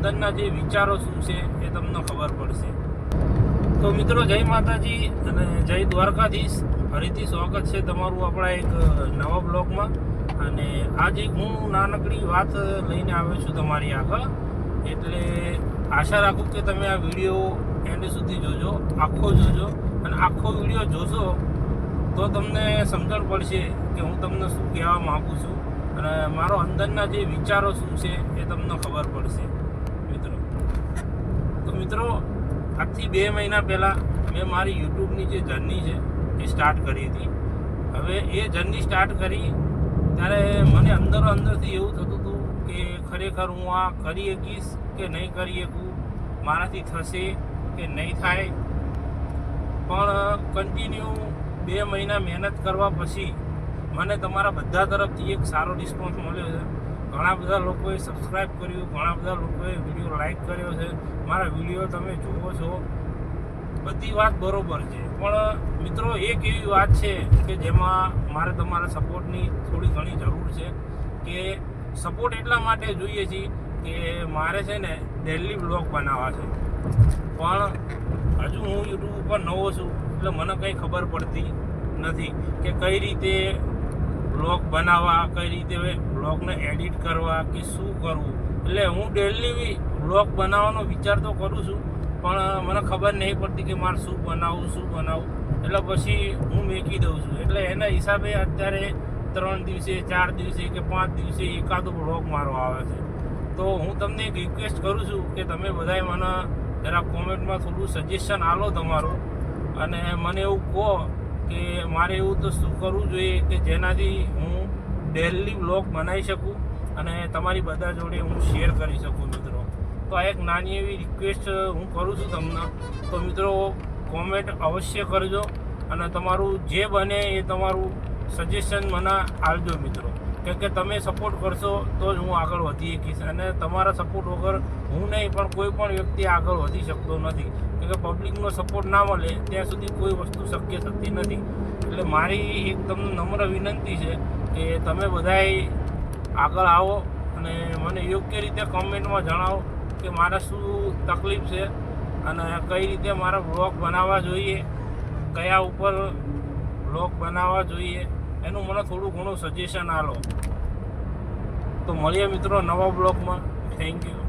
અંદરના જે વિચારો શું છે એ તમને ખબર પડશે. તો મિત્રો, જય માતાજી અને જય દ્વારકાધીશ. ફરીથી સ્વાગત છે તમારું આપણા એક નવા બ્લોગમાં. અને આજે હું નાનકડી વાત લઈને આવ્યો છું તમારી આગળ. એટલે આશા રાખું કે તમે આ વિડીયો એન્ડ સુધી જોજો, આખો જોજો. અને આખો વિડીયો જોશો તો તમને સમજણ પડશે કે હું તમને શું કહેવા માગું છું અને મારો અંદરના જે વિચારો શું છે એ તમને ખબર પડશે મિત્રો. તો મિત્રો, આજથી 2 મહિના પહેલાં મેં મારી યુટ્યુબની જે જર્ની છે એ સ્ટાર્ટ કરી હતી. હવે એ જર્ની સ્ટાર્ટ કરી ત્યારે મને અંદરથી એવું થતું હતું કે ખરેખર હું આ કરી શકીશ કે નહીં કરી શકું, મારાથી થશે કે નહીં થાય. પણ કન્ટિન્યુ 2 મહિના મહેનત કરવા પછી મને તમારા બધા તરફથી એક સારો રિસ્પોન્સ મળ્યો છે. ઘણા બધા લોકોએ સબસ્ક્રાઈબ કર્યું, ઘણા બધા લોકોએ વિડીયો લાઈક કર્યો છે. મારા વિડીયો તમે જુઓ છો, બધી વાત બરોબર છે. પણ મિત્રો, એક એવી વાત છે કે જેમાં મારે તમારા સપોર્ટની થોડી ઘણી જરૂર છે. કે સપોર્ટ એટલા માટે જોઈએ છીએ કે મારે છે ને ડેલી બ્લોગ બનાવવા છે. પણ હજુ હું યુટ્યુબ ઉપર નવો છું એટલે મને કંઈ ખબર પડતી નથી કે કઈ રીતે બ્લોગ બનાવવા, કઈ રીતે બ્લોગને એડિટ કરવા કે શું કરવું. એટલે હું ડેલી બ્લોગ બનાવવાનો વિચાર તો કરું છું, પણ મને ખબર નહીં પડતી કે મારે શું બનાવવું. એટલે પછી હું મેકી દઉં છું. એટલે એના હિસાબે અત્યારે 3 દિવસે, 4 દિવસે કે 5 દિવસે એકાદો બ્લોગ મારો આવે છે. તો હું તમને એક રિક્વેસ્ટ કરું છું કે તમે બધાએ મને જરા કોમેન્ટમાં થોડું સજેશન આપો તમારું, અને મને એવું કહો કે મારે એવું તો શું કરવું જોઈએ કે જેનાથી હું ડેલી બ્લોગ બનાવી શકું અને તમારી બધા જોડે હું શેર કરી શકું મિત્રો. તો આ એક નાની એવી રિક્વેસ્ટ હું કરું છું તમને. તો મિત્રો, કોમેન્ટ અવશ્ય કરજો અને તમારું જે બને એ તમારું સજેશન મને આપજો મિત્રો. કે તમે સપોર્ટ કરશો તો જ હું આગળ વધી શકીશ, અને તમારા સપોર્ટ વગર હું નહીં પણ કોઈ પણ વ્યક્તિ આગળ વધી શકતો નથી. કે પબ્લિકનો સપોર્ટ ના મળે ત્યાં સુધી કોઈ વસ્તુ શક્ય થતી નથી. એટલે મારી એક તમને નમ્ર વિનંતી છે કે તમે બધાએ આગળ આવો અને મને યોગ્ય રીતે કમેન્ટમાં જણાવો કે મારે શું તકલીફ છે અને કઈ રીતે મારા બ્લોગ બનાવવા જોઈએ, કયા ઉપર બ્લોગ બનાવવા જોઈએ, એનું મને થોડું ઘણું સજેશન આપો. તો મળીએ મિત્રો નવા બ્લોગમાં. Thank you.